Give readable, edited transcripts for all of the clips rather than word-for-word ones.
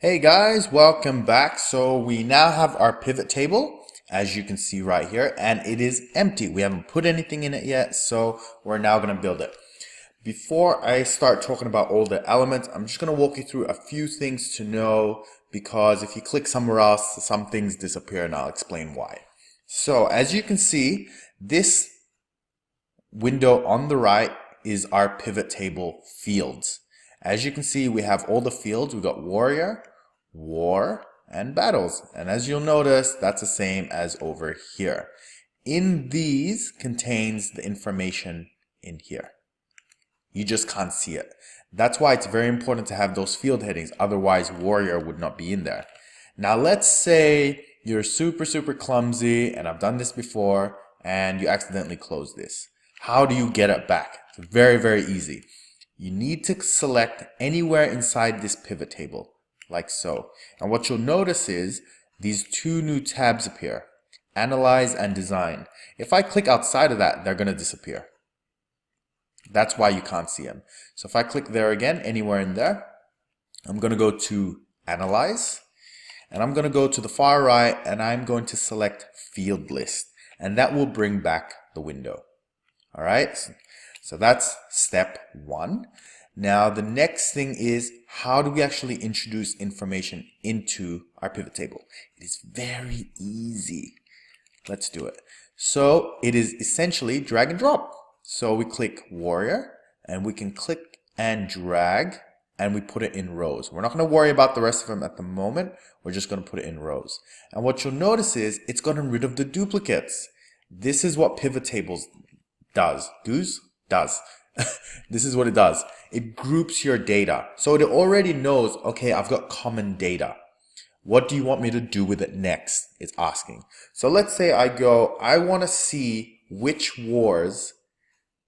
Hey guys, welcome back. So we now have our pivot table, as you can see right here, and it is empty. We haven't put anything in it yet, so we're now going to build it. Before I start talking about all the elements, I'm just going to walk you through a few things to know, because if you click somewhere else, some things disappear, and I'll explain why. So as you can see, this window on the right is our pivot table fields. As you can see, we have all the fields. We've got warrior, war, and battles. And as you'll notice, that's the same as over here. In these contains the information in here. You just can't see it. That's why it's very important to have those field headings. Otherwise, warrior would not be in there. Now, let's say you're super clumsy, and I've done this before, and you accidentally close this. How do you get it back? It's very easy. You need to select anywhere inside this pivot table, like so. And what you'll notice is these two new tabs appear, Analyze and Design. If I click outside of that, they're going to disappear. That's why you can't see them. So if I click there again, anywhere in there, I'm going to go to Analyze, and I'm going to go to the far right, and I'm going to select Field List, and that will bring back the window. All right, so that's step one. Now the next thing is, how do we actually introduce information into our pivot table? It is very easy. Let's do it. So it is essentially drag and drop. So we click warrior, and we can click and drag, and we put it in rows. We're not going to worry about the rest of them at the moment. We're just going to put it in rows. And what you'll notice is it's gotten rid of the duplicates. This is what pivot tables does. This is what it does. It groups your data. So it already knows, okay, I've got common data. What do you want me to do with it next? It's asking. So let's say I want to see which wars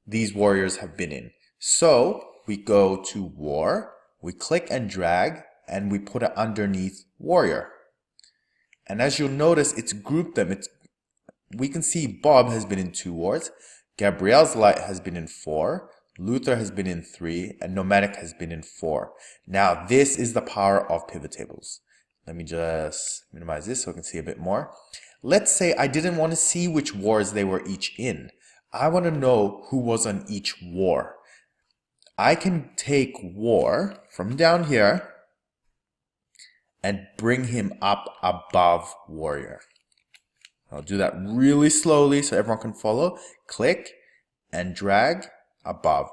these warriors have been in. So we go to war, we click and drag, and we put it underneath warrior. And as you'll notice, it's grouped them. We can see Bob has been in 2 wars. Gabrielle's Light has been in 4, Luther has been in 3, and Nomadic has been in 4. Now, this is the power of pivot tables. Let me just minimize this so I can see a bit more. Let's say I didn't want to see which wars they were each in. I want to know who was on each war. I can take war from down here and bring him up above warrior. I'll do that really slowly so everyone can follow. Click and drag above.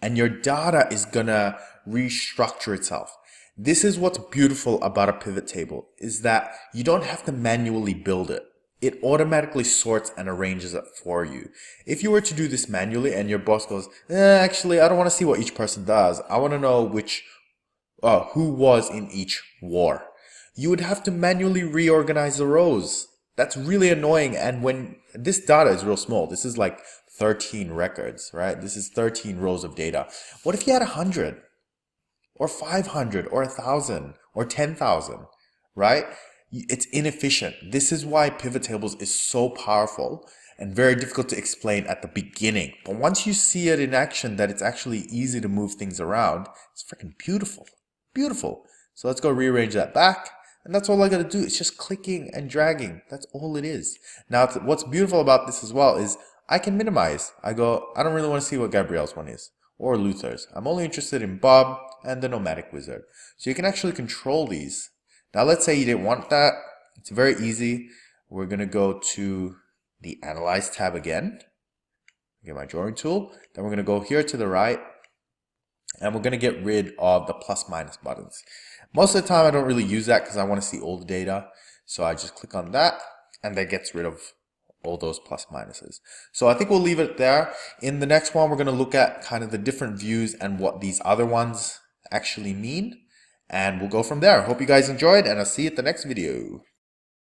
And your data is gonna restructure itself. This is what's beautiful about a pivot table, is that you don't have to manually build it. It automatically sorts and arranges it for you. If you were to do this manually and your boss goes, actually, I don't want to see what each person does. I want to know who was in each war. You would have to manually reorganize the rows. That's really annoying. And when this data is real small, this is like 13 records, right? This is 13 rows of data. What if you had 100 or 500 or 1,000 or 10,000, right? It's inefficient. This is why pivot tables is so powerful and very difficult to explain at the beginning. But once you see it in action, that it's actually easy to move things around, it's freaking beautiful. Beautiful. So let's go rearrange that back. And that's all I got to do. It's just clicking and dragging. That's all it is. Now, what's beautiful about this as well is I can minimize. I don't really want to see what Gabrielle's one is or Luther's. I'm only interested in Bob and the Nomadic Wizard. So you can actually control these. Now, let's say you didn't want that. It's very easy. We're going to go to the Analyze tab again. Get my drawing tool. Then we're going to go here to the right. And we're going to get rid of the plus minus buttons. Most of the time I don't really use that because I want to see all the data. So I just click on that and that gets rid of all those plus minuses. So I think we'll leave it there. In the next one, we're going to look at kind of the different views and what these other ones actually mean. And we'll go from there. Hope you guys enjoyed, and I'll see you at the next video.